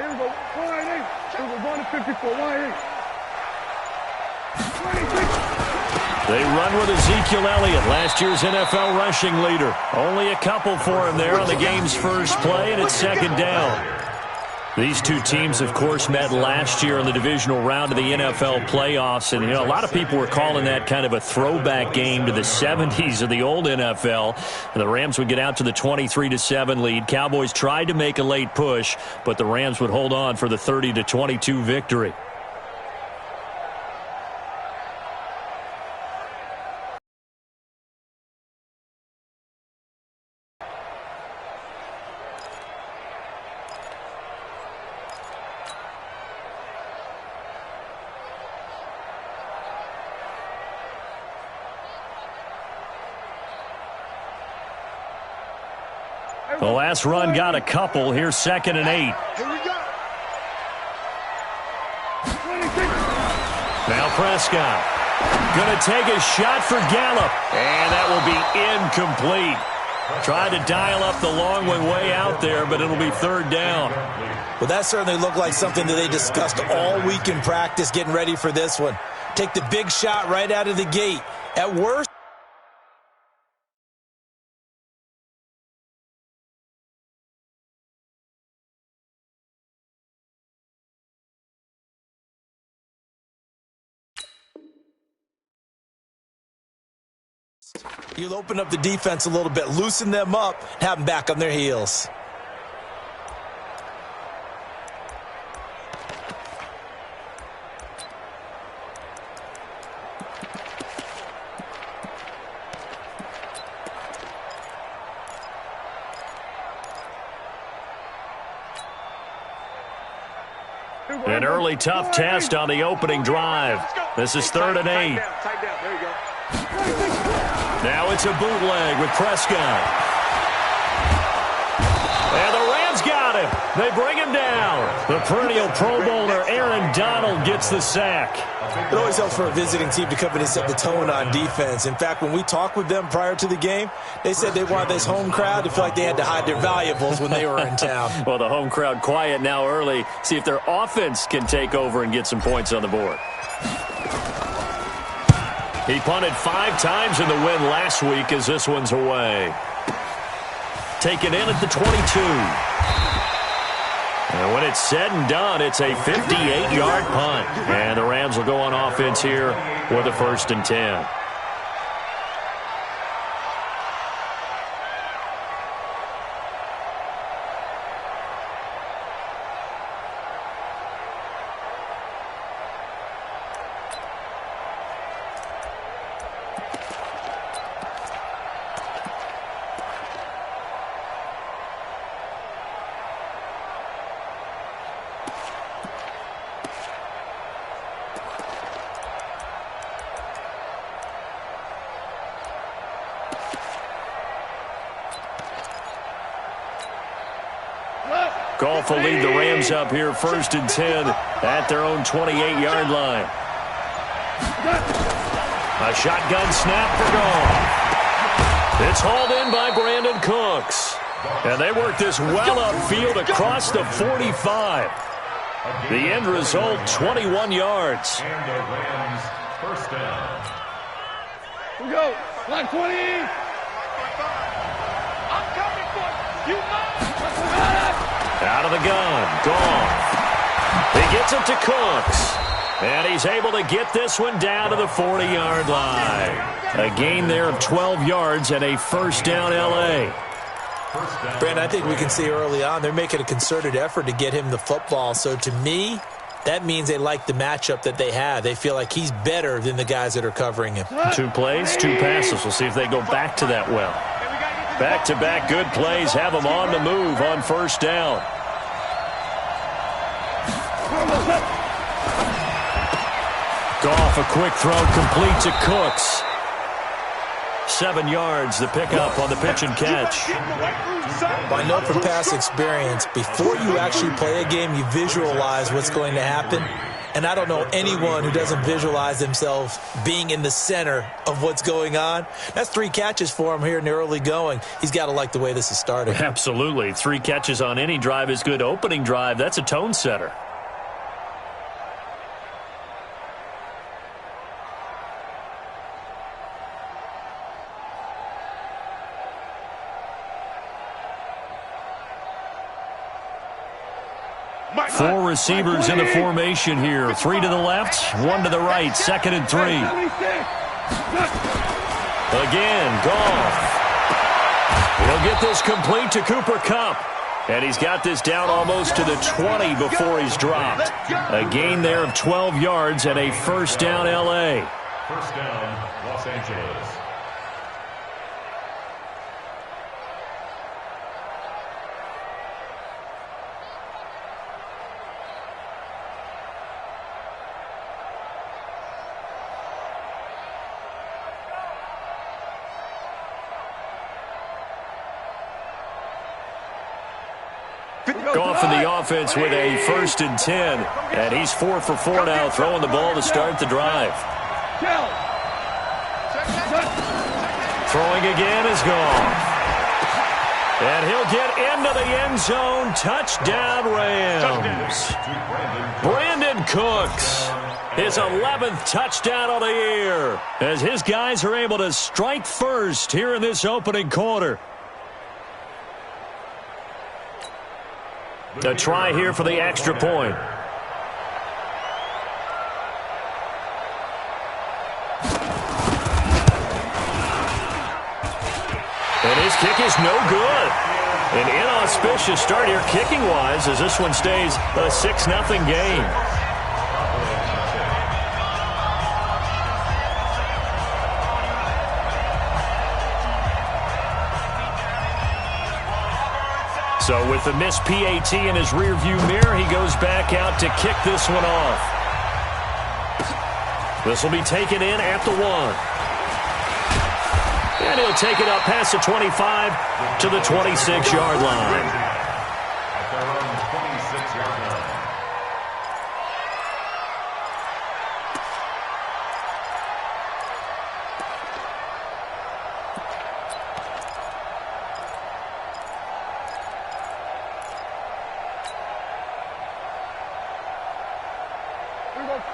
Here we go. Wide eight. Here we go. Going to 54. Wide eight. 26. They run with Ezekiel Elliott, last year's NFL rushing leader. Only a couple for him there on the game's first play, and it's second down. These two teams, of course, met last year in the divisional round of the NFL playoffs. And, a lot of people were calling that kind of a throwback game to the 70s of the old NFL. And the Rams would get out to the 23-7 lead. Cowboys tried to make a late push, but the Rams would hold on for the 30-22 victory. The last run got a couple. Here's 2nd and 8. Here we go. 26. Now Prescott. Going to take a shot for Gallup. And that will be incomplete. Tried to dial up the long way out there, but it'll be 3rd down. Well, that certainly looked like something that they discussed all week in practice getting ready for this one. Take the big shot right out of the gate. At worst, you'll open up the defense a little bit, loosen them up, have them back on their heels. An early tough test on the opening drive. This is 3rd and 8. Tight down. There you go. Now it's a bootleg with Prescott. And the Rams got him. They bring him down. The perennial Pro Bowler Aaron Donald gets the sack. It always helps for a visiting team to come in and set the tone on defense. In fact, when we talked with them prior to the game, they said they wanted this home crowd to feel like they had to hide their valuables when they were in town. Well, the home crowd quiet now early. See if their offense can take over and get some points on the board. He punted 5 times in the win last week as this one's away. Taken in at the 22. And when it's said and done, it's a 58-yard punt. And the Rams will go on offense here with a 1st and 10. Goff will lead the Rams up here 1st and 10 at their own 28-yard line. A shotgun snap for Goff. It's hauled in by Brandon Cooks. And they work this well upfield across the 45. The end result, 21 yards. And the Rams first down. Here we go. Line 20. I'm coming for you. Out of the gun, Goff. He gets it to Cooks. And he's able to get this one down to the 40-yard line. A gain there of 12 yards and a 1st down L.A. Brandon, I think we can see early on they're making a concerted effort to get him the football. So to me, that means they like the matchup that they have. They feel like he's better than the guys that are covering him. 2 plays, 2 passes. We'll see if they go back to that well. Back-to-back good plays have them on the move on 1st down. Goff, a quick throw, complete to Cooks. 7 yards, the pickup on the pitch and catch. I know from past experience, before you actually play a game, you visualize what's going to happen. And I don't know anyone who doesn't visualize themselves being in the center of what's going on. That's 3 catches for him here in the early going. He's got to like the way this is starting. Absolutely. 3 catches on any drive is good. Opening drive, that's a tone setter. Four receivers in the formation here. 3 to the left, 1 to the right. 2nd and 3. Again, Goff. He'll get this complete to Cooper Kupp. And he's got this down almost to the 20 before he's dropped. A gain there of 12 yards and a first down L.A. First down, Los Angeles. Goff in the offense with a 1st and 10. And he's 4 for 4 now, throwing the ball to start the drive. Throwing again is Goff. And he'll get into the end zone. Touchdown, Rams. Brandon Cooks. His 11th touchdown of the year. As his guys are able to strike first here in this opening quarter. A try here for the extra point. And his kick is no good. An inauspicious start here kicking-wise as this one stays a 6-0 game. So with the missed PAT in his rearview mirror, he goes back out to kick this one off. This will be taken in at the 1. And he'll take it up past the 25 to the 26-yard line. At their own 26-yard line.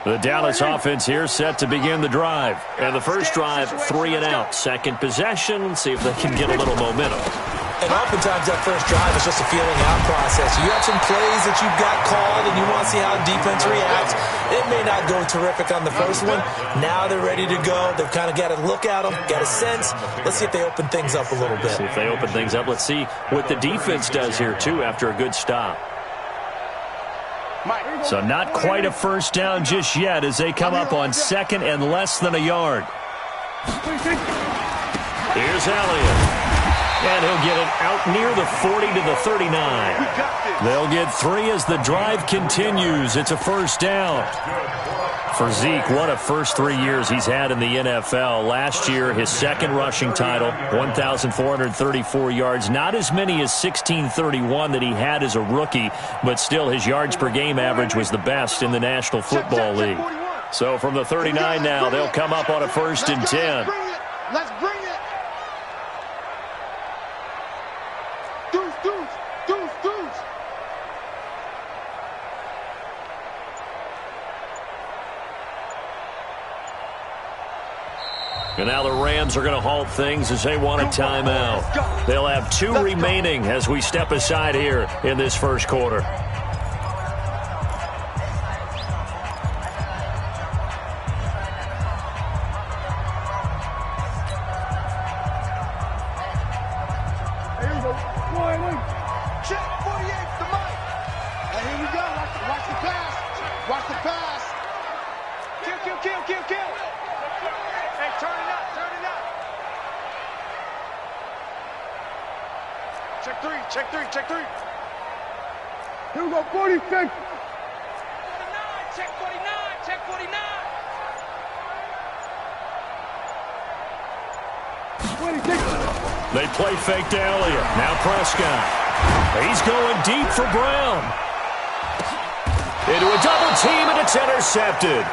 The Dallas offense here set to begin the drive. And the first drive, 3 and out. Second possession, see if they can get a little momentum. And oftentimes that first drive is just a feeling out process. You have some plays that you've got called and you want to see how defense reacts. It may not go terrific on the first one. Now they're ready to go. They've kind of got to look at them, got a sense. Let's see if they open things up a little bit. See if they open things up. Let's see what the defense does here, too, after a good stop. So not quite a first down just yet as they come up on 2nd and less than a yard. Here's Elliott. And he'll get it out near the 40 to the 39. They'll get 3 as the drive continues. It's a first down. For Zeke, what a first 3 years he's had in the NFL. Last year, his 2nd rushing title, 1,434 yards. Not as many as 1,631 that he had as a rookie, but still his yards per game average was the best in the National Football League. So from the 39 now, they'll come up on a 1st and 10. Let's bring it. Deuce. And now the Rams are going to halt things as they want a timeout. They'll have 2 remaining as we step aside here in this first quarter. Check 48 to Mike. And here we go. Watch the pass. Watch the pass. Kill. Hey, turn it up. Check 3. Here we go, 46. 49, check 49. 26. They play fake to Elliott. Now Prescott. He's going deep for Brown. Into a double team, and it's intercepted.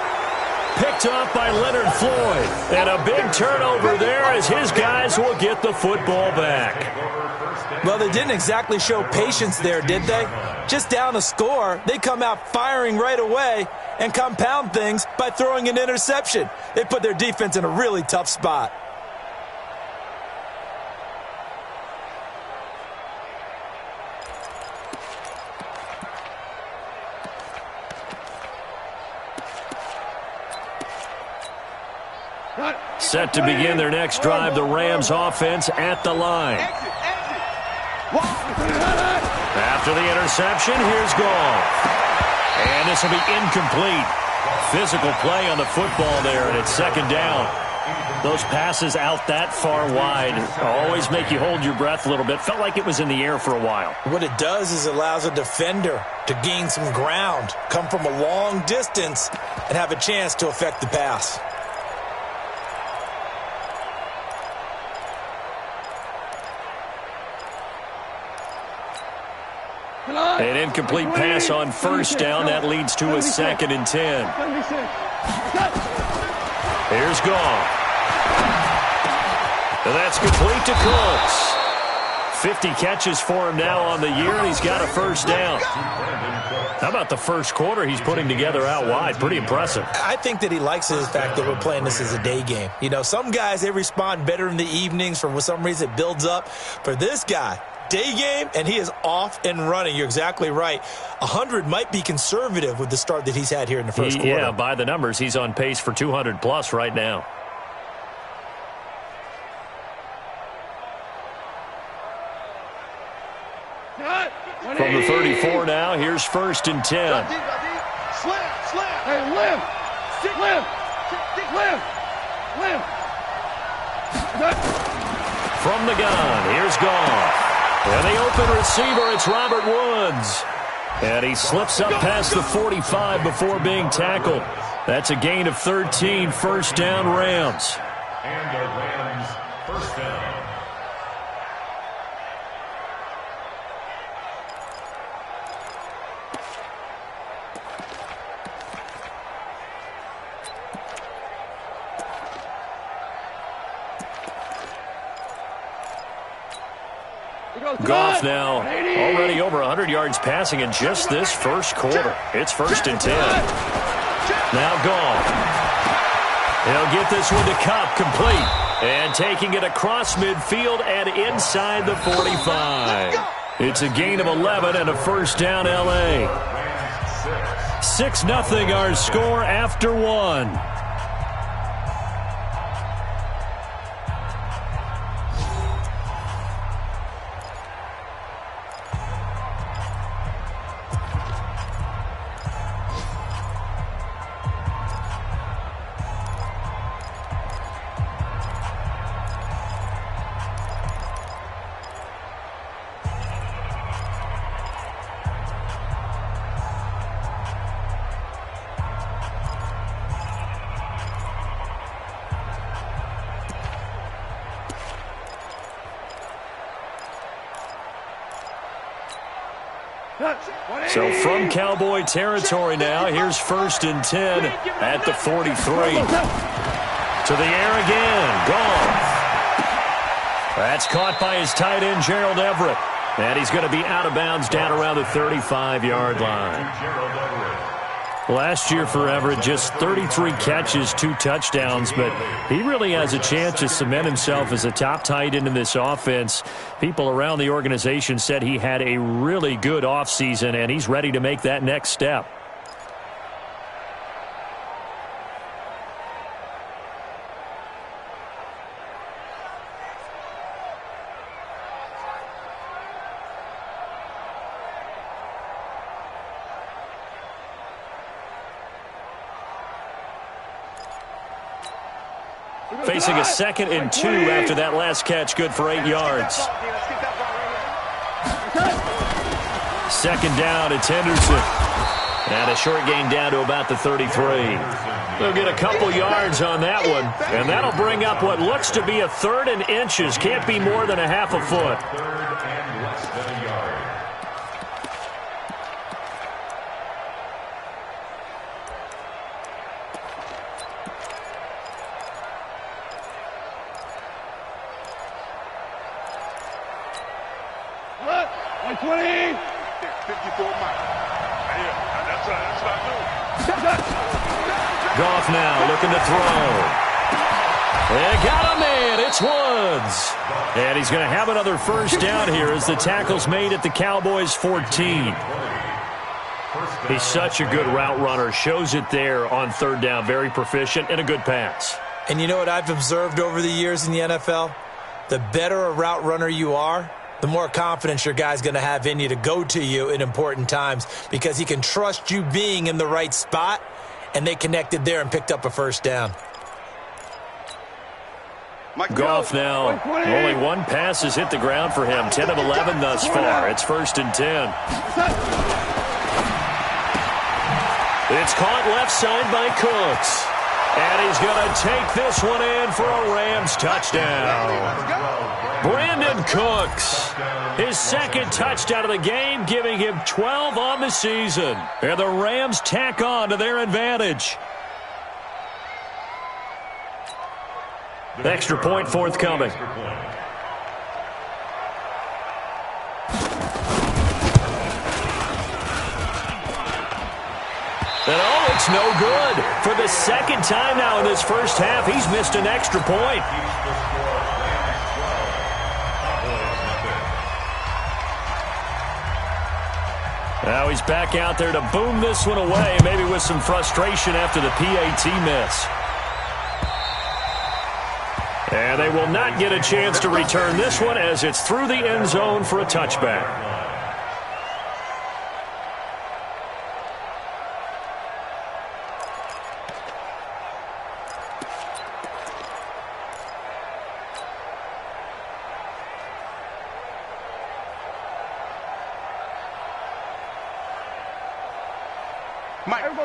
Picked off by Leonard Floyd. And a big turnover there as his guys will get the football back. Well, they didn't exactly show patience there, did they? Just down a score, they come out firing right away and compound things by throwing an interception. They put their defense in a really tough spot. Set to begin their next drive, the Rams offense at the line. After the interception, here's Goff. And this will be incomplete. Physical play on the football there, and it's second down. Those passes out that far wide always make you hold your breath a little bit. Felt like it was in the air for a while. What it does is it allows a defender to gain some ground, come from a long distance, and have a chance to affect the pass. An incomplete pass on first down. That leads to a 2nd and 10. Here's Goff. And that's complete to Cooks. 50 catches for him now on the year, and he's got a first down. How about the first quarter he's putting together out wide? Pretty impressive. I think that he likes the fact that we're playing this as a day game. You know, some guys, they respond better in the evenings. For some reason, it builds up. For this guy, day game, and he is off and running. You're exactly right. 100 might be conservative with the start that he's had here in the first quarter. Yeah, by the numbers, he's on pace for 200-plus right now. From the 34 now, here's 1st and 10. Hey, Lim! From the gun, here's Goff. And the open receiver, it's Robert Woods. And he slips up past the 45 before being tackled. That's a gain of 13, first down Rams. And the Rams, first down. Goff now already over 100 yards passing in just this first quarter. It's 1st and 10. Now Goff. He'll get this one to Kupp, complete. And taking it across midfield and inside the 45. It's a gain of 11 and a first down L.A. 6-0 our score after one. So from Cowboy territory now, here's 1st and 10 at the 43. To the air again, Goff. That's caught by his tight end, Gerald Everett. And he's going to be out of bounds down around the 35-yard line. Last year for Everett, just 33 catches, 2 touchdowns, but he really has a chance to cement himself as a top tight end in this offense. People around the organization said he had a really good offseason, and he's ready to make that next step. Facing a 2nd and 2 after that last catch, good for 8 yards. 2nd down, it's Henderson. And a short gain down to about the 33. They'll get a couple yards on that one, and that'll bring up what looks to be a 3rd and inches. Can't be more than a half a foot. 3rd and less than a yard. 120. 54 Mike. Yeah, that's what I do. Goff now looking to throw. They got him in. It's Woods. And he's going to have another first down here as the tackle's made at the Cowboys' 14. He's such a good route runner. Shows it there on third down. Very proficient and a good pass. And you know what I've observed over the years in the NFL? The better a route runner you are, the more confidence your guy's going to have in you to go to you in important times because he can trust you being in the right spot, and they connected there and picked up a first down. Goff now. Only one pass has hit the ground for him. 10 of 11 thus far. It's 1st and 10. It's caught left side by Cooks. And he's going to take this one in for a Rams touchdown. Brandon Cooks. His second touchdown of the game, giving him 12 on the season. And the Rams tack on to their advantage. Extra point forthcoming. And oh, it's no good. For the second time now in this first half, he's missed an extra point. Now he's back out there to boom this one away, maybe with some frustration after the PAT miss. And they will not get a chance to return this one as it's through the end zone for a touchback.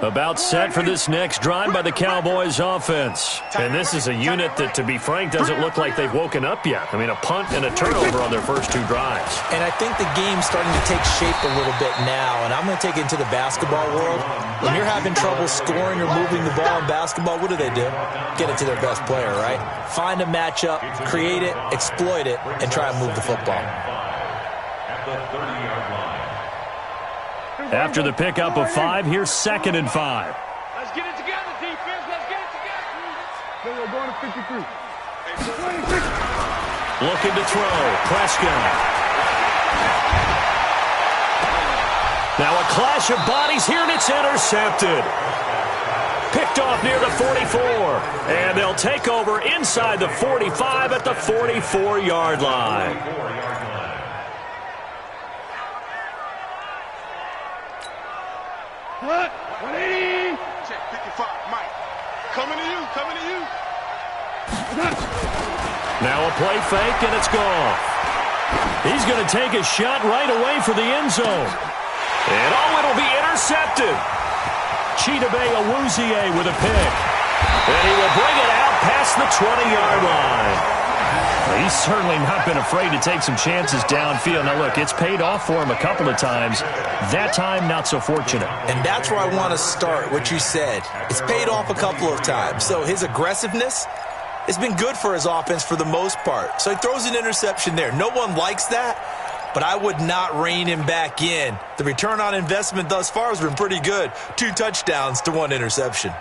About set for this next drive by the Cowboys offense. And this is a unit that, to be frank, doesn't look like they've woken up yet. I mean, a punt and a turnover on their first two drives. And I think the game's starting to take shape a little bit now. And I'm going to take it into the basketball world. When you're having trouble scoring or moving the ball in basketball, what do? Get it to their best player, right? Find a matchup, create it, exploit it, and try and move the football. At the 30-yard line. After the pickup of 5, here's 2nd and 5. Let's get it together, defense. Let's get it together. We're going to 53. Looking to throw. Prescott. Now a clash of bodies here, and it's intercepted. Picked off near the 44. And they'll take over inside the 45 at the 44-yard line. What? 180. Check 55, Mike. Coming to you, coming to you. Now a play fake, and it's gone. He's going to take a shot right away for the end zone. And oh, it'll be intercepted. Chidobe Awuzie with a pick. And he will bring it out past the 20-yard line. He's certainly not been afraid to take some chances downfield. Now, look, it's paid off for him a couple of times. That time, not so fortunate. And that's where I want to start, what you said. It's paid off a couple of times. So his aggressiveness has been good for his offense for the most part. So he throws an interception there. No one likes that, but I would not rein him back in. The return on investment thus far has been pretty good. 2 touchdowns to 1 interception.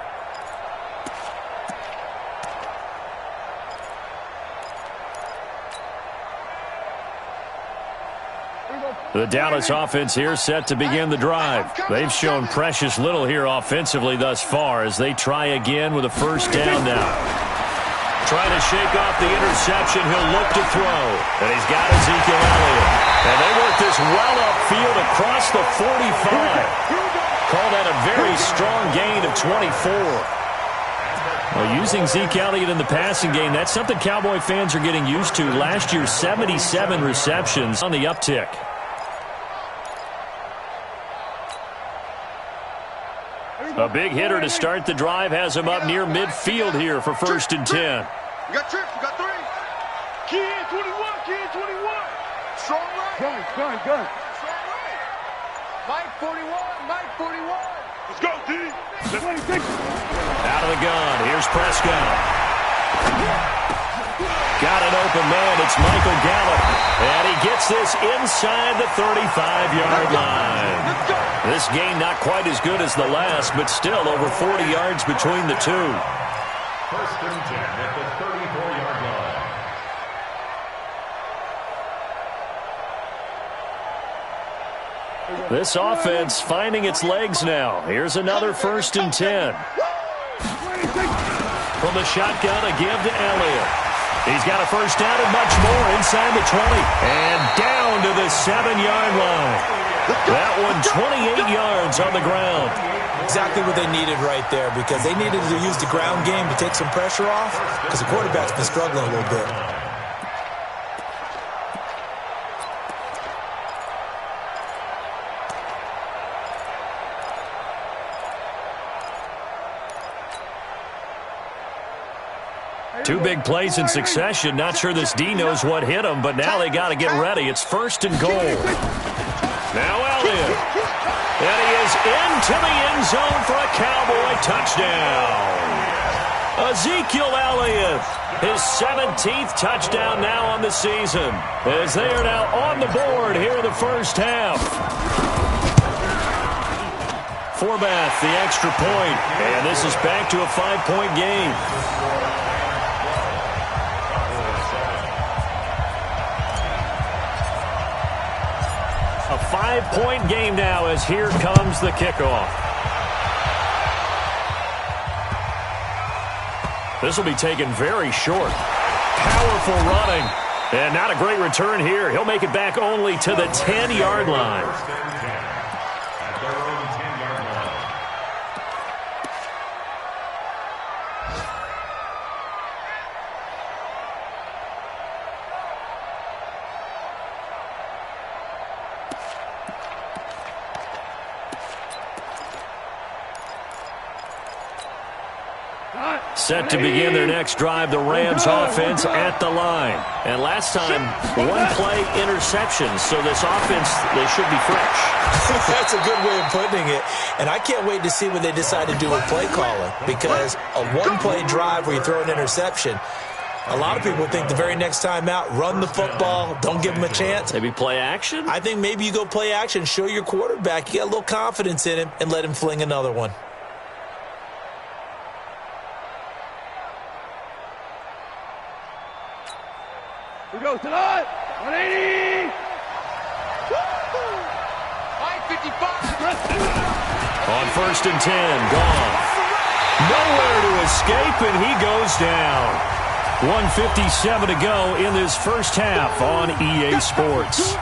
The Dallas offense here set to begin the drive. They've shown precious little here offensively thus far as they try again with a first down now. Trying to shake off the interception, he'll look to throw. And he's got Ezekiel Elliott. And they work this well upfield across the 45. Call that a very strong gain of 24. Well, using Zeke Elliott in the passing game, that's something Cowboy fans are getting used to. Last year, 77 receptions on the uptick. A big hitter to start the drive has him up near midfield here for 1st and 10. You got trips, you got 3. Key in 21, key in 21. Strong right. Gun. Strong right. Mike 41, Mike 41. Let's go, D. 26. Out of the gun, here's Prescott. Got an open man. It's Michael Gallup. And he gets this inside the 35-yard line. This game not quite as good as the last, but still over 40 yards between the two. First and 10 at the 34-yard line. This offense finding its legs now. Here's another first and 10. From the shotgun, a give to Elliott. He's got a first down and much more inside the 20. And down to the 7-yard line. That one 28 yards on the ground. Exactly what they needed right there, because they needed to use the ground game to take some pressure off, because the quarterback's been struggling a little bit. Two big plays in succession. Not sure this D knows what hit him, but now they got to get ready. It's first and goal. Now Elliott. And he is into the end zone for a Cowboy touchdown. Ezekiel Elliott, his 17th touchdown now on the season, as they are now on the board here in the first half. Forbath, the extra point, and this is back to a 5-point game. A 5-point game now as here comes the kickoff. This will be taken very short. Powerful running. And not a great return here. He'll make it back only to the 10-yard line. At their own 10-yard line. Set to begin their next drive, the Rams offense at the line. And last time, one-play interception, so this offense, they should be fresh. That's a good way of putting it. And I can't wait to see what they decide to do with play calling, because a one-play drive where you throw an interception, a lot of people think the very next time out, run the football, don't give them a chance. Maybe play action? I think maybe you go play action, show your quarterback, you got a little confidence in him, and let him fling another one. Here goes tonight. 180. 555. On first and 10, gone. Nowhere to escape, and he goes down. 1:57 to go in this first half on EA Sports.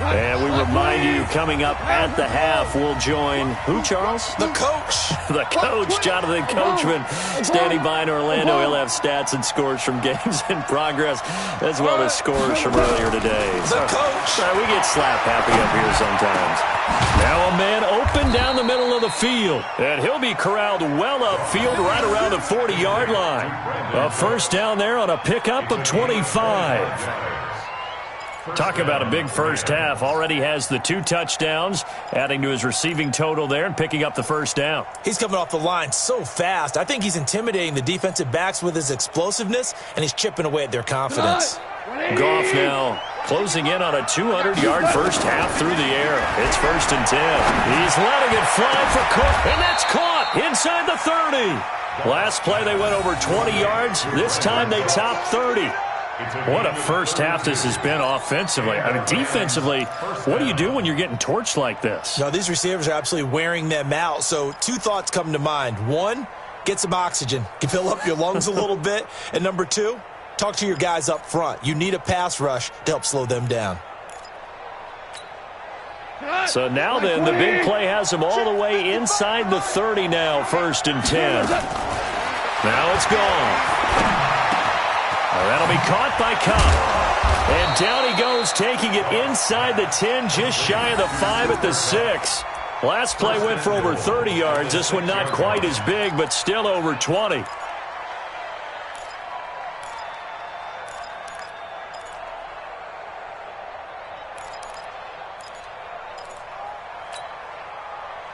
And we remind you, coming up at the half, we'll join who, Charles? The coach. The coach, Jonathan Coachman, standing by in Orlando. He'll have stats and scores from games in progress, as well as scores from earlier today. The coach. We get slap happy up here sometimes. Now a man open down the middle of the field, and he'll be corralled well upfield right around the 40-yard line. A first down there on a pickup of 25. Talk about a big first half. Already has the 2 touchdowns, adding to his receiving total there and picking up the first down. He's coming off the line so fast. I think he's intimidating the defensive backs with his explosiveness, and he's chipping away at their confidence. Goff now closing in on a 200-yard first half through the air. It's first and 10. He's letting it fly for Cook, and that's caught inside the 30. Last play they went over 20 yards. This time they topped 30. What a first half this has been offensively. I mean, defensively, what do you do when you're getting torched like this? No, these receivers are absolutely wearing them out. So 2 thoughts come to mind. 1, get some oxygen. You fill up your lungs a little bit. And number 2, talk to your guys up front. You need a pass rush to help slow them down. So now then, the big play has him all the way inside the 30 now, first and 10. Now it's gone. That'll be caught by Cobb. And down he goes, taking it inside the 10, just shy of the 5 at the 6. Last play went for over 30 yards. This one not quite as big, but still over 20.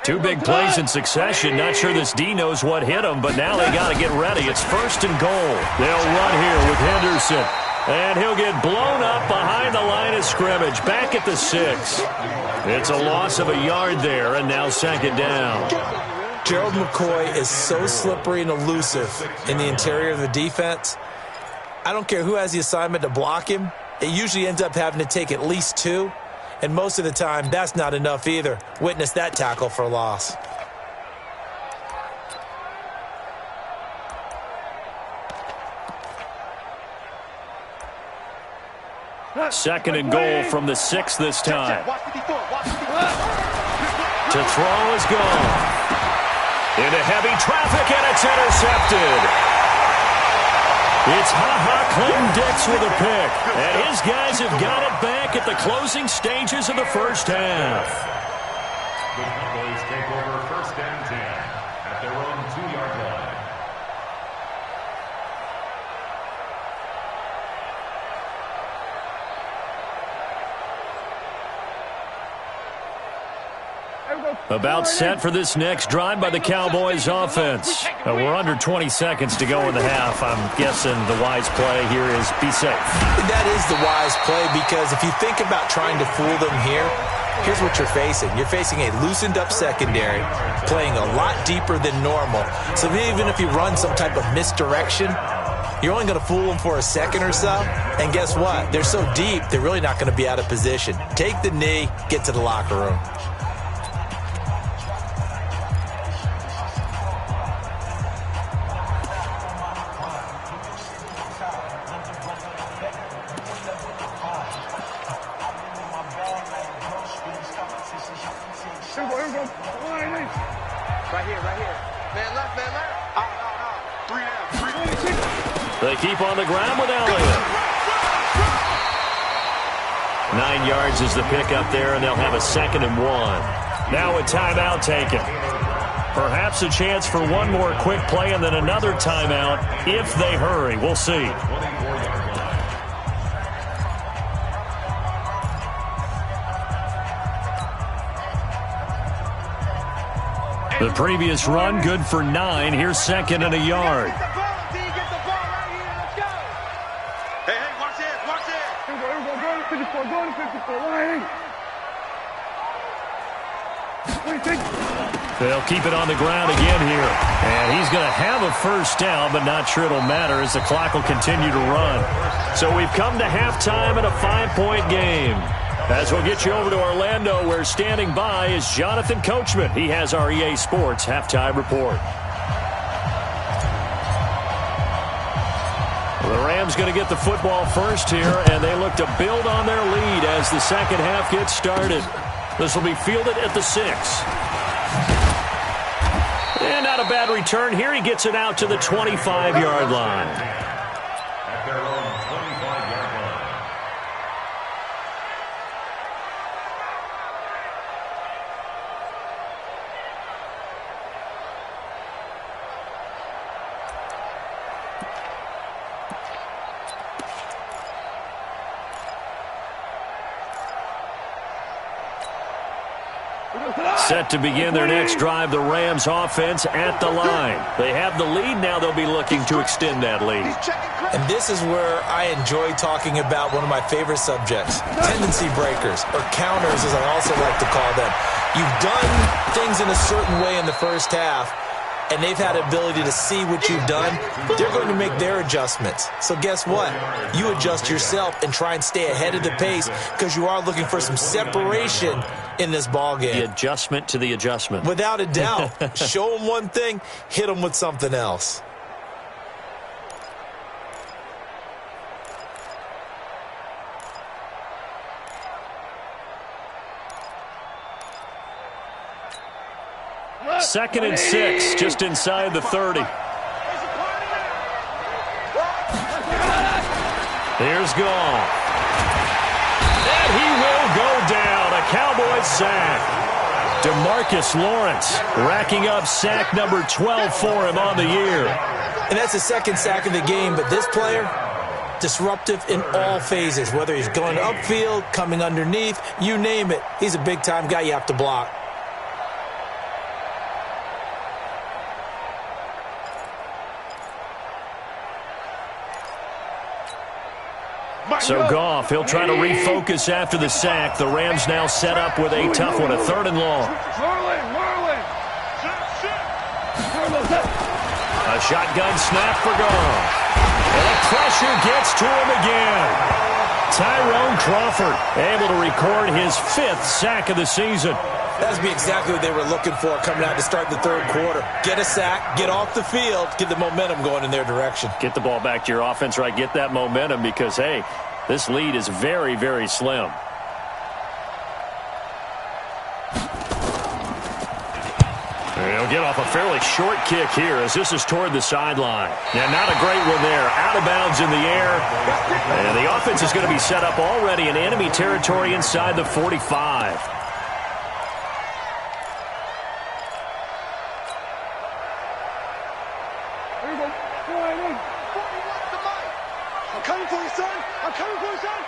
Two big plays in succession. Not sure this D knows what hit him, but now they got to get ready. It's 1st and goal. They'll run here with Henderson. And he'll get blown up behind the line of scrimmage. Back at the 6. It's a loss of a yard there, and now 2nd down. Gerald McCoy is so slippery and elusive in the interior of the defense. I don't care who has the assignment to block him. It usually ends up having to take at least 2. And most of the time, that's not enough either. Witness that tackle for loss. Second and goal from the 6 this time. To throw is gone. Into heavy traffic, and it's intercepted. It's Clinton-Dix with a pick. And his guys have got it back at the closing stages of the first half. The Cowboys take over 1st and 10 at their own 2-yard line. About set for this next drive by the Cowboys offense. We're under 20 seconds to go in the half. I'm guessing the wise play here is be safe. That is the wise play, because if you think about trying to fool them here, here's what you're facing. You're facing a loosened up secondary, playing a lot deeper than normal. So even if you run some type of misdirection, you're only going to fool them for a second or so. And guess what? They're so deep, they're really not going to be out of position. Take the knee, get to the locker room. They keep on the ground with Elliott. 9 yards is the pickup there, and they'll have a 2nd and 1. Now a timeout taken. Perhaps a chance for one more quick play and then another timeout if they hurry. We'll see. The previous run good for 9. Here's 2nd and a yard. They'll keep it on the ground again here. And he's going to have a first down, but not sure it'll matter as the clock will continue to run. So we've come to halftime in a 5-point game. As we'll get you over to Orlando, where standing by is Jonathan Coachman. He has our EA Sports halftime report. The Rams going to get the football first here, and they look to build on their lead as the second half gets started. This will be fielded at the 6. And not a bad return here. He gets it out to the 25-yard line. At their own 25-yard line. Set to begin their next drive, the Rams offense at the line. They have the lead. Now they'll be looking to extend that lead. And this is where I enjoy talking about one of my favorite subjects, tendency breakers, or counters as I also like to call them. You've done things in a certain way in the first half, and they've had the ability to see what you've done. They're going to make their adjustments. So guess what? You adjust yourself and try and stay ahead of the pace because you are looking for some separation in this ball game. The adjustment to the adjustment. Without a doubt. Show them one thing, hit them with something else. Second and 6, just inside the 30. Here's Gall. And he will go down. A Cowboys sack. DeMarcus Lawrence racking up sack number 12 for him on the year. And that's the second sack of the game, but this player, disruptive in all phases, whether he's going upfield, coming underneath, you name it. He's a big-time guy you have to block. So Goff, he'll try to refocus after the sack. The Rams now set up with a tough one, a 3rd and long. A shotgun snap for Goff. And the pressure gets to him again. Tyrone Crawford able to record his 5th sack of the season. That's exactly what they were looking for coming out to start the 3rd quarter. Get a sack, get off the field, get the momentum going in their direction. Get the ball back to your offense, right? Get that momentum because, hey, this lead is very, very slim. He'll get off a fairly short kick here as this is toward the sideline. Now, not a great one there. Out of bounds in the air. And the offense is going to be set up already in enemy territory inside the 45. I'm coming for you, son. I'm coming for you, son.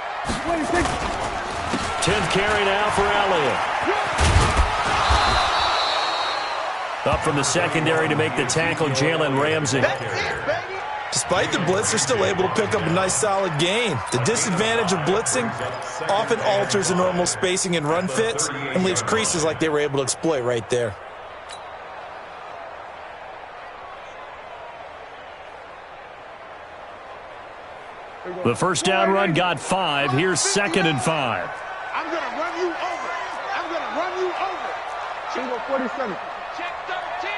10th carry now for Elliott. Up from the secondary to make the tackle, Jalen Ramsey. Despite the blitz, they're still able to pick up a nice, solid gain. The disadvantage of blitzing often alters the normal spacing and run fits and leaves creases like they were able to exploit right there. The first down run got 5. Here's 2nd and 5. I'm going to run you over. I'm going to run you over. Single 47. Check 13.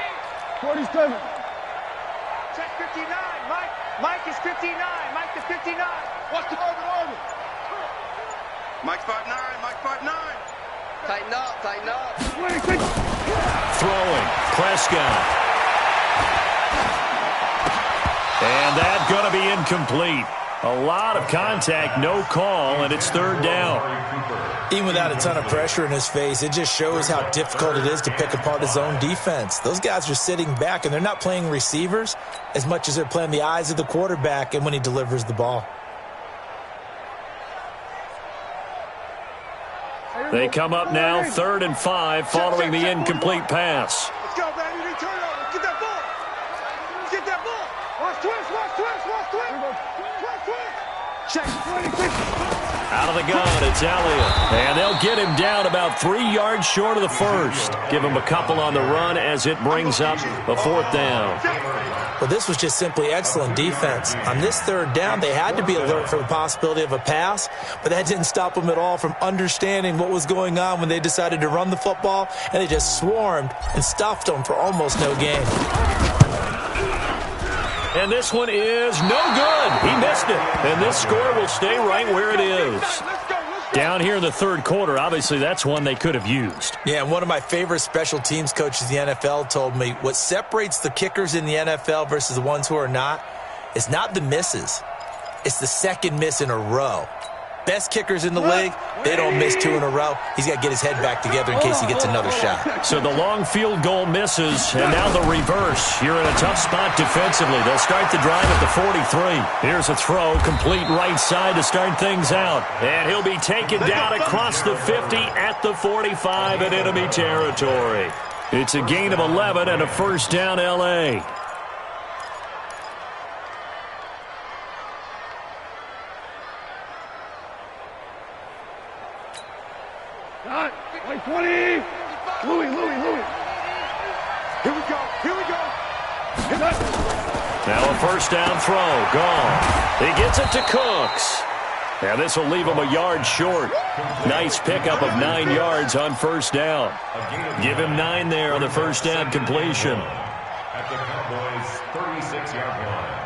47. Check 59. Mike is 59. Mike to 59. Watch the orbit. Mike's 5'9". Mike 5'9". Tighten up, tighten up. Throwing. Prescott. And that's going to be incomplete. A lot of contact, no call, and it's 3rd down. Even without a ton of pressure in his face, it just shows how difficult it is to pick apart his own defense. Those guys are sitting back, and they're not playing receivers as much as they're playing the eyes of the quarterback and when he delivers the ball. They come up now, 3rd and 5, following the incomplete pass. Let's go, baby. We turn over. Let's get that ball. Let's get that ball. Watch twist. Check 26. Out of the gun, it's Elliott. And they'll get him down about 3 yards short of the first. Give him a couple on the run as it brings up the 4th down. Well, this was just simply excellent defense. On this 3rd down, they had to be alert for the possibility of a pass, but that didn't stop them at all from understanding what was going on when they decided to run the football, and they just swarmed and stuffed them for almost no gain. And this one is no good. He missed it. And this score will stay right where it is. Down here in the 3rd quarter, obviously that's one they could have used. Yeah, and one of my favorite special teams coaches in the NFL told me what separates the kickers in the NFL versus the ones who are not is not the misses. It's the 2nd miss in a row. Best kickers in the league, they don't miss 2 in a row. He's got to get his head back together in case he gets another shot. So the long field goal misses, and now the reverse. You're in a tough spot defensively. They'll start the drive at the 43. Here's a throw, complete right side to start things out. And he'll be taken down across the 50 at the 45 in enemy territory. It's a gain of 11 and a 1st down L.A. Like 20. Louis. Here we go. Now a 1st down throw. Gone. He gets it to Cooks. Now this will leave him a yard short. Nice pickup of 9 yards on 1st down. Give him 9 there on the 1st down completion. At the Cowboys' 36-yard line.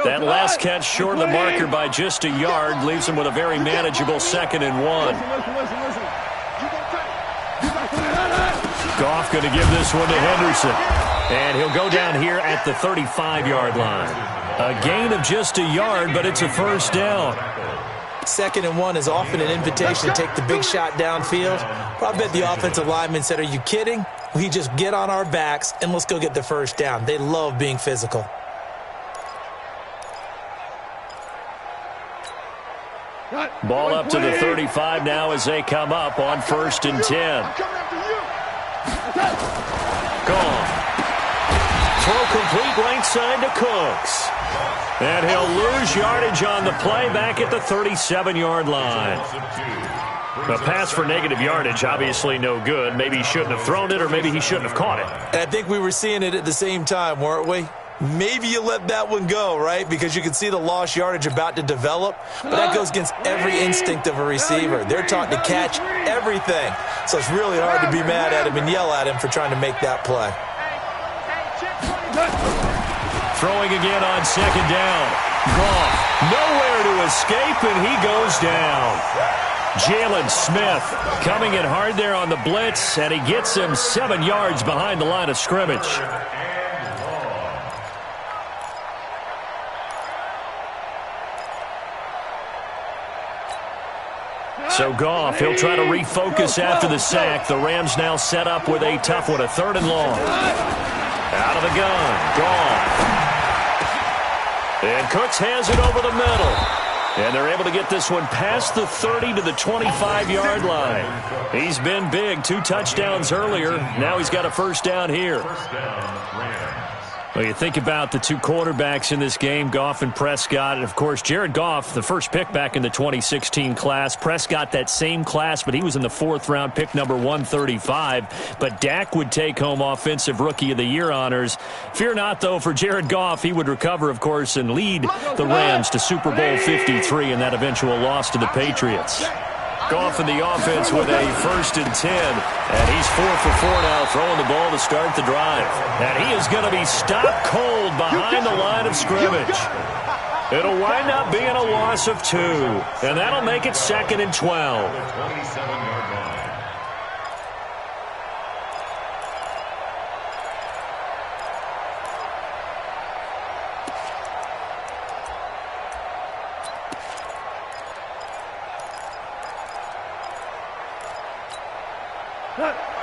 That last catch short of the marker by just a yard leaves him with a very manageable 2nd and 1. Listen. You got Goff going to give this one to Henderson. And he'll go down here at the 35-yard line. A gain of just a yard, but it's a first down. 2nd and 1 is often an invitation to take the big shot downfield. Well, I bet the offensive lineman said, are you kidding? We just get on our backs and let's go get the first down. They love being physical. Ball up to the 35 now as they come up on 1st and 10. Gone. Throw complete right side to Cooks. And he'll lose yardage on the play back at the 37-yard line. A pass for negative yardage, obviously no good. Maybe he shouldn't have thrown it, or maybe he shouldn't have caught it. And I think we were seeing it at the same time, weren't we? Maybe you let that one go, right? Because you can see the lost yardage about to develop. But that goes against every instinct of a receiver. They're taught to catch everything. So it's really hard to be mad at him and yell at him for trying to make that play. Throwing again on 2nd down. Goff nowhere to escape, and he goes down. Jalen Smith coming in hard there on the blitz, and he gets him 7 yards behind the line of scrimmage. So Goff, he'll try to refocus after the sack. The Rams now set up with a tough one, a 3rd and long. Out of the gun, Goff. And Cooks has it over the middle. And they're able to get this one past the 30 to the 25-yard line. He's been big, 2 touchdowns earlier. Now he's got a first down here. Well, you think about the 2 quarterbacks in this game, Goff and Prescott. And, of course, Jared Goff, the first pick back in the 2016 class. Prescott, that same class, but he was in the 4th round, pick number 135. But Dak would take home Offensive Rookie of the Year honors. Fear not, though, for Jared Goff. He would recover, of course, and lead the Rams to Super Bowl 53 in that eventual loss to the Patriots. Goff in the offense with a 1st and 10. And he's 4 for 4 now, throwing the ball to start the drive. And he is going to be stopped cold behind the line of scrimmage. It'll wind up being a loss of 2. And that'll make it 2nd and 12. 27-yard line.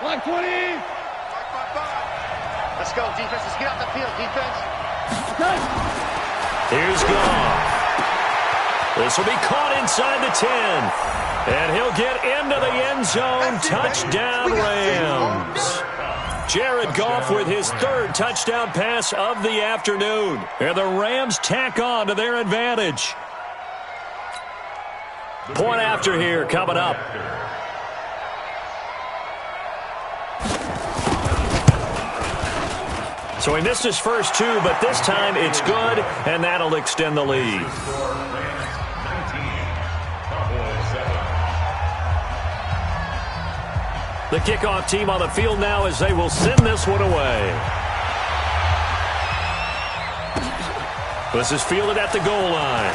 Line 20. Let's go, defense. Let's get out the field, defense. Here's Goff. This will be caught inside the 10. And he'll get into the end zone. Touchdown, Rams. Jared Goff with his 3rd touchdown pass of the afternoon. And the Rams tack on to their advantage. Point after here coming up. So he missed his first 2, but this time it's good, and that'll extend the lead. The kickoff team on the field now as they will send this one away. This is fielded at the goal line.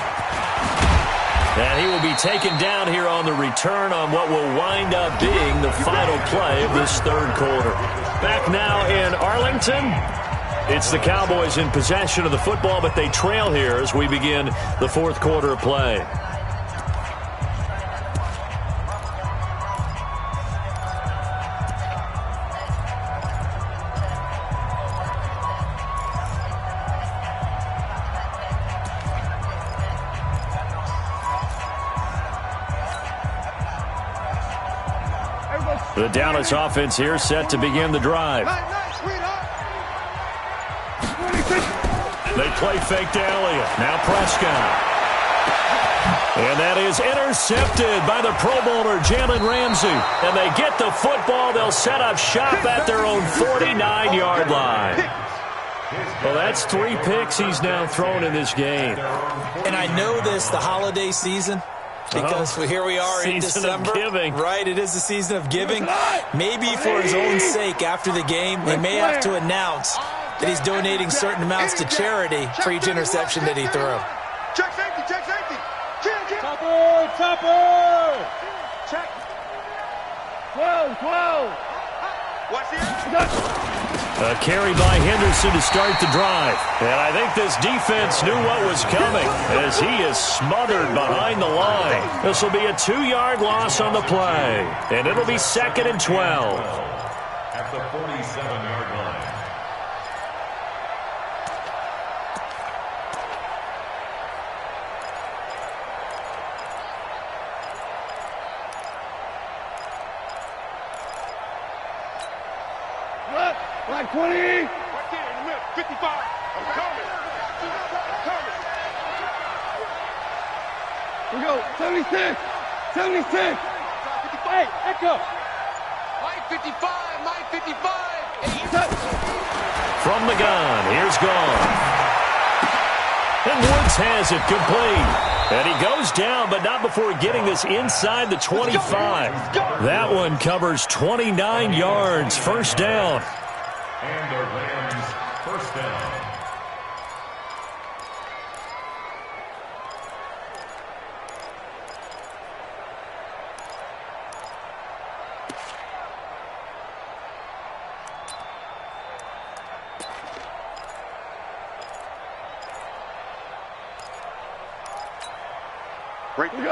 And he will be taken down here on the return on what will wind up being the final play of this 3rd quarter. Back now in Arlington. It's the Cowboys in possession of the football, but they trail here as we begin the 4th quarter of play. The Dallas offense here set to begin the drive. They play fake to Elliott. Now Prescott. And that is intercepted by the Pro Bowler, Jalen Ramsey. And they get the football. They'll set up shop at their own 49-yard line. Well, that's 3 picks he's now thrown in this game. And I know this, the holiday season, because here we are in December. Giving. Right, it is the season of giving. Maybe for his own sake after the game, they may have to announce that he's donating certain amounts to charity for each interception that he threw. Check safety, check safety. Topper, topper. Check. 12, 12. A carry by Henderson to start the drive. And I think this defense knew what was coming as he is smothered behind the line. This will be a 2-yard loss on the play. And it'll be 2nd and 12. At the 47-yard line. Like 20. Right there in the middle. 55. I'm coming. We go. 76. 76. Hey, echo. Mike 55. Mike 55. From the gun, here's Gone. And Woods has it complete. And he goes down, but not before getting this inside the 25. That one covers 29 yards. First down. And the Rams first down.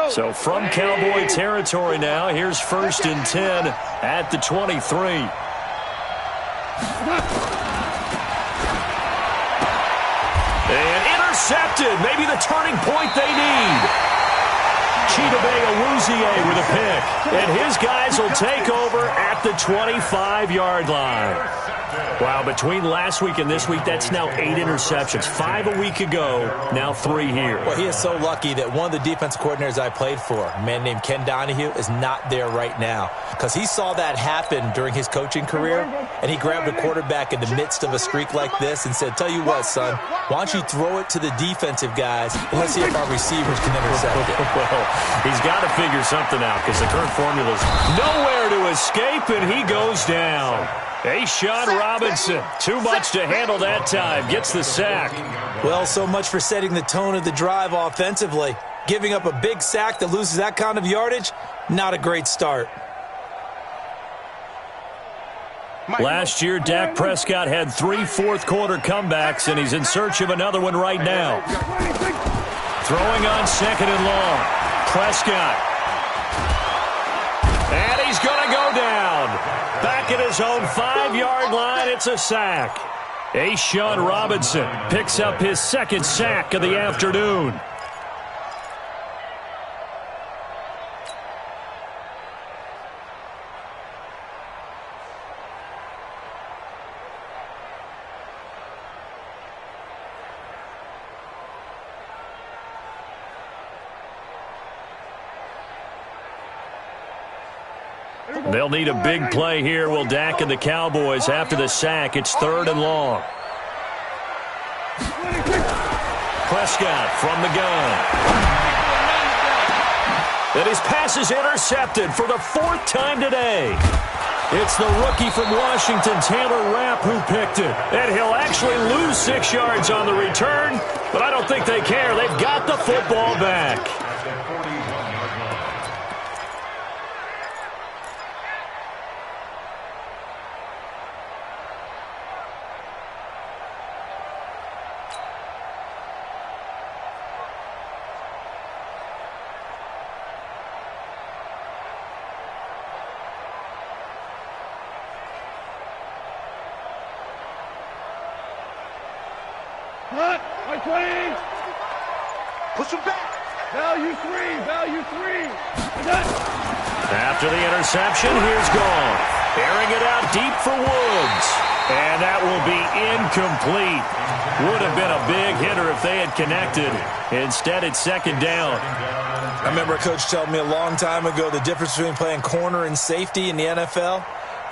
So from Cowboy territory now, here's 1st and 10 at the 23. And intercepted. Maybe the turning point they need. Chidobe Awuzie with a pick. And his guys will take over at the 25-yard line. Wow, between last week and this week, that's now 8 interceptions. 5 a week ago, now 3 here. Well, he is so lucky that one of the defense coordinators I played for, a man named Ken Donahue, is not there right now. Because he saw that happen during his coaching career, and he grabbed a quarterback in the midst of a streak like this and said, tell you what, son, why don't you throw it to the defensive guys, and let's see if our receivers can intercept it. Well, he's got to figure something out because the current formula's nowhere to escape, and he goes down. Sean Robinson, too much to handle that time, gets the sack. Well, so much for setting the tone of the drive offensively. Giving up a big sack that loses that kind of yardage, not a great start. Last year, Dak Prescott had 3 fourth-quarter comebacks, and he's in search of another one right now. Throwing on 2nd and long. Prescott. And he's going to go down. Back at his own 5-yard line, it's a sack. Sean Robinson picks up his 2nd sack of the afternoon. They'll need a big play here, will Dak and the Cowboys. After the sack, it's 3rd and long. Prescott from the gun. And his pass is intercepted for the 4th time today. It's the rookie from Washington, Taylor Rapp, who picked it. And he'll actually lose 6 yards on the return, but I don't think they care. They've got the football back. Push him back. Value 3. Value 3. After the interception, here's Gone. Airing it out deep for Woods. And that will be incomplete. Would have been a big hitter if they had connected. Instead, it's 2nd down. I remember a coach telling me a long time ago the difference between playing corner and safety in the NFL.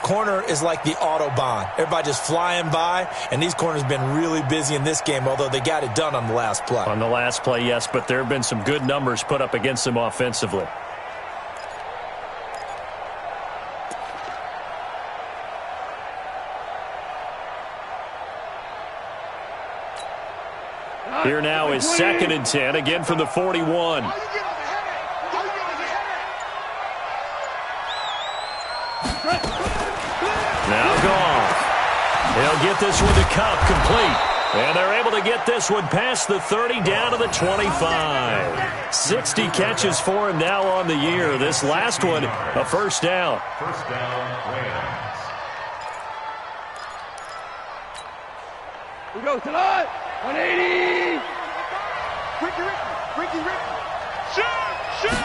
Corner is like the Autobahn. Everybody just flying by, and these corners have been really busy in this game, although they got it done on the last play. On the last play, yes, but there have been some good numbers put up against them offensively. Here now is 2nd and 10, again from the 41. Now Goff. He'll get this one to Cup complete. And they're able to get this one past the 30 down to the 25. 60 catches for him now on the year. This last one, a first down. First down, Rams. We go tonight. 180. Ricky. Shoot.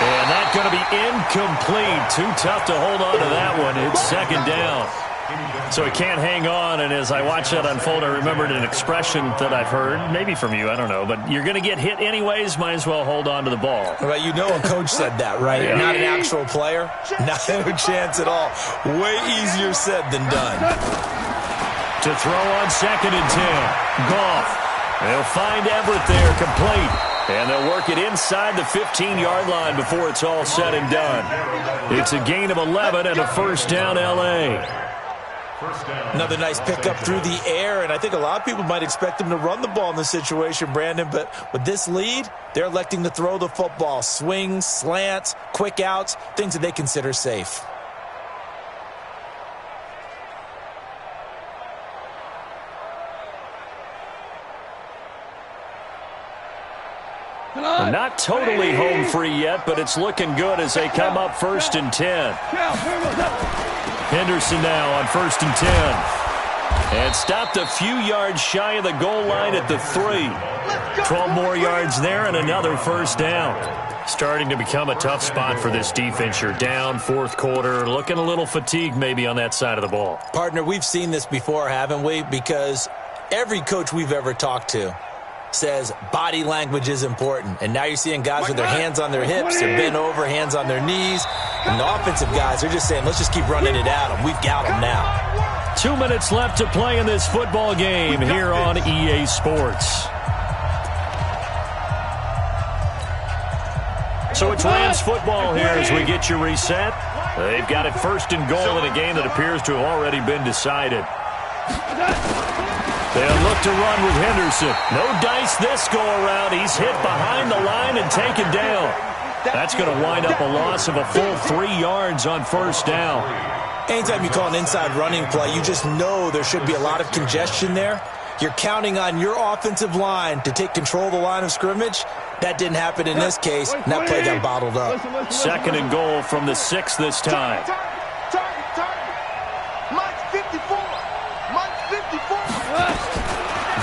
And that's going to be incomplete. Too tough to hold on to that one. It's second down. So he can't hang on, and as I watch that unfold, I remembered an expression that I've heard, maybe from you, I don't know, but you're going to get hit anyways, might as well hold on to the ball. Well, you know a coach said that, right? Yeah. Not an actual player. Not a chance at all. Way easier said than done. To throw on 2nd and 10. Goff. They'll find Everett there, complete. And they'll work it inside the 15-yard line before it's all said and done. It's a gain of 11 and a first down, L.A. Another nice pickup through the air, and I think a lot of people might expect them to run the ball in this situation, Brandon, but with this lead, they're electing to throw the football. Swings, slants, quick outs, things that they consider safe. Not totally home free yet, but it's looking good as they come up 1st and 10. Henderson now on 1st and 10. And stopped a few yards shy of the goal line at the 3. 12 more yards there and another first down. Starting to become a tough spot for this defense. You're down 4th quarter, looking a little fatigued maybe on that side of the ball. Partner, we've seen this before, haven't we? Because every coach we've ever talked to says body language is important. And now you're seeing guys with their hands on their hips, they're bent over, hands on their knees. And the offensive guys are just saying, let's just keep running it at them. We've got them now. 2 minutes left to play in this football game here on EA Sports. So it's Rams football here as we get you reset. They've got it 1st and goal in a game that appears to have already been decided. They'll look to run with Henderson. No dice this go-around. He's hit behind the line and taken down. That's going to wind up a loss of a full 3 yards on first down. Anytime you call an inside running play, you just know there should be a lot of congestion there. You're counting on your offensive line to take control of the line of scrimmage. That didn't happen in this case, and that play got bottled up. 2nd and goal from the 6 this time.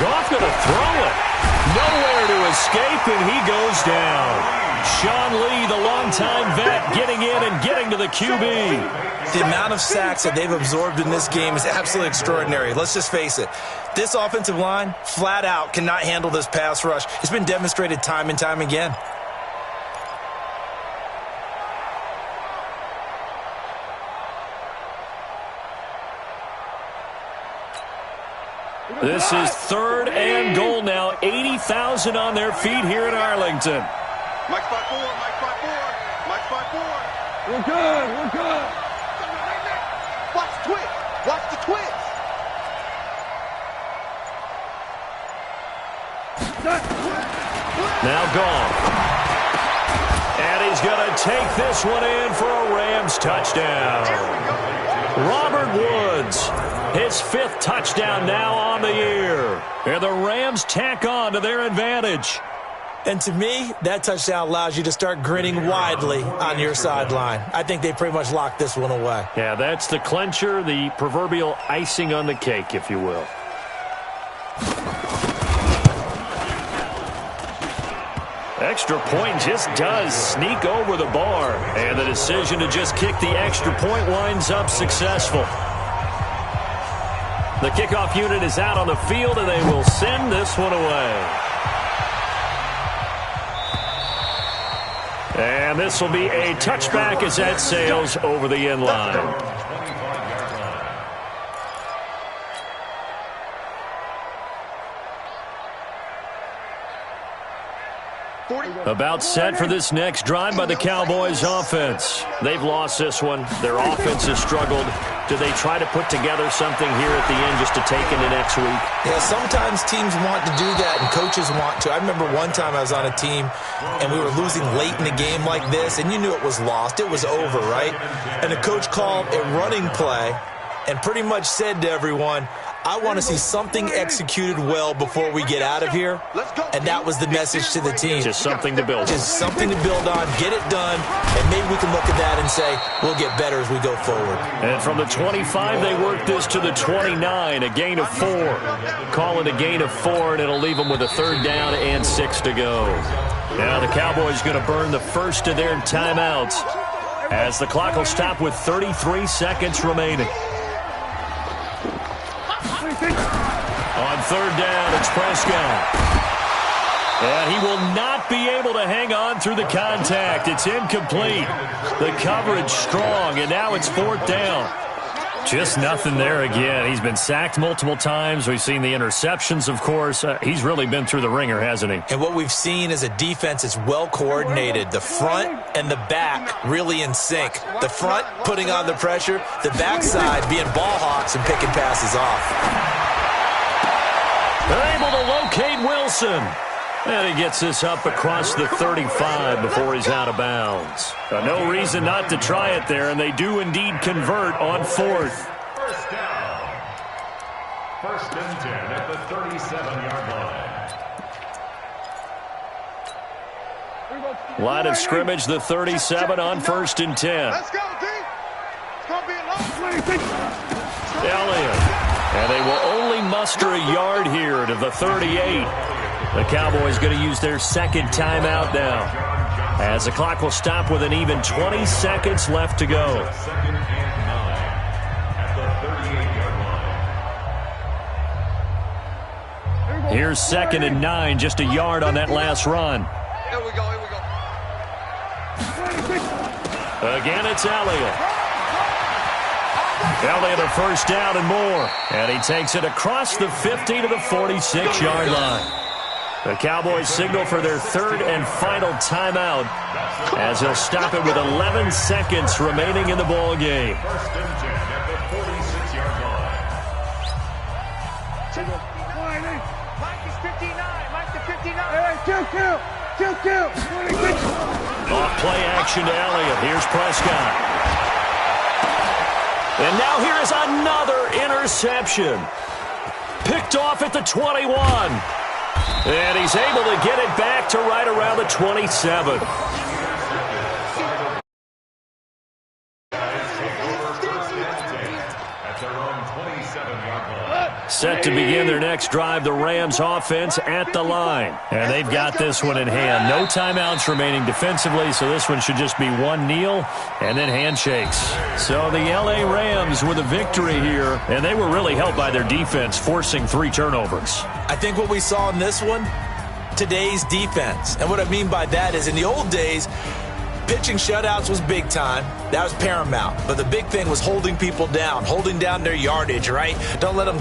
Goff going to throw it. Nowhere to escape, and he goes down. Sean Lee, the longtime vet, getting in and getting to the QB. The amount of sacks that they've absorbed in this game is absolutely extraordinary. Let's just face it. This offensive line, flat out, cannot handle this pass rush. It's been demonstrated time and time again. This is 3rd and goal now. 80,000 on their feet here in Arlington. Mike 5-4, Mike 5-4, Mike 5-4. We're good. Watch the twist. Watch the twist. Now Goff. And he's going to take this one in for a Rams touchdown. Robert Woods, his 5th touchdown now on the year. And the Rams tack on to their advantage. And to me, that touchdown allows you to start grinning widely on your sideline. I think they pretty much locked this one away. Yeah, that's the clincher, the proverbial icing on the cake, if you will. Extra point just does sneak over the bar. And the decision to just kick the extra point winds up successful. The kickoff unit is out on the field, and they will send this one away. And this will be a touchback as that sails over the end line. About set for this next drive by the Cowboys offense. They've lost this one. Their offense has struggled. Do they try to put together something here at the end just to take into next week? Yeah, sometimes teams want to do that and coaches want to. I remember one time I was on a team and we were losing late in the game like this, and you knew it was lost. It was over, right? And the coach called a running play and pretty much said to everyone, I want to see something executed well before we get out of here. And that was the message to the team. Just something to build on. Just something to build on, get it done, and maybe we can look at that and say, we'll get better as we go forward. And from the 25, they work this to the 29, a gain of 4. Call it a gain of 4, and it'll leave them with a 3rd down and 6 to go. Now the Cowboys going to burn the first of their timeouts as the clock will stop with 33 seconds remaining. On 3rd down, it's Prescott. And he will not be able to hang on through the contact. It's incomplete. The coverage strong, and now it's 4th down. Just nothing there again. He's been sacked multiple times. We've seen the interceptions, of course. He's really been through the ringer, hasn't he? And what we've seen is a defense that's well coordinated. The front and the back really in sync. The front putting on the pressure, the backside being ball hawks and picking passes off. They're able to locate Wilson. And he gets this up across the 35 before he's out of bounds. No reason not to try it there, and they do indeed convert on 4th. First down. 1st and 10 at the 37-yard line. Line of scrimmage, the 37 on 1st and 10. Let's go, D. It's going to be a long 26. Elliott. And they will only muster a yard here to the 38. The Cowboys going to use their 2nd timeout now, as the clock will stop with an even 20 seconds left to go. 2nd and 9 at the 38-yard line. Here's 2nd and 9, just a yard on that last run. Here we go, here we go. Again, it's Elliott. Elliott a 1st down and more. And he takes it across the 50 to the 46-yard line. The Cowboys signal for their 3rd and final timeout, as he'll stop it with 11 seconds remaining in the ball game. 1st and 10 at the 46-yard line. Mike is 59. Mike to 59. Hey, kill. Off play action to Elliott. Here's Prescott. And now here is another interception. Picked off at the 21. And he's able to get it back to right around the 27. Set to begin their next drive, the Rams offense at the line. And they've got this one in hand. No timeouts remaining defensively, so this one should just be one kneel and then handshakes. So the L.A. Rams with a victory here, and they were really helped by their defense, forcing 3 turnovers. I think what we saw in this one, today's defense. And what I mean by that is in the old days, pitching shutouts was big time. That was paramount. But the big thing was holding people down, holding down their yardage, right? Don't let them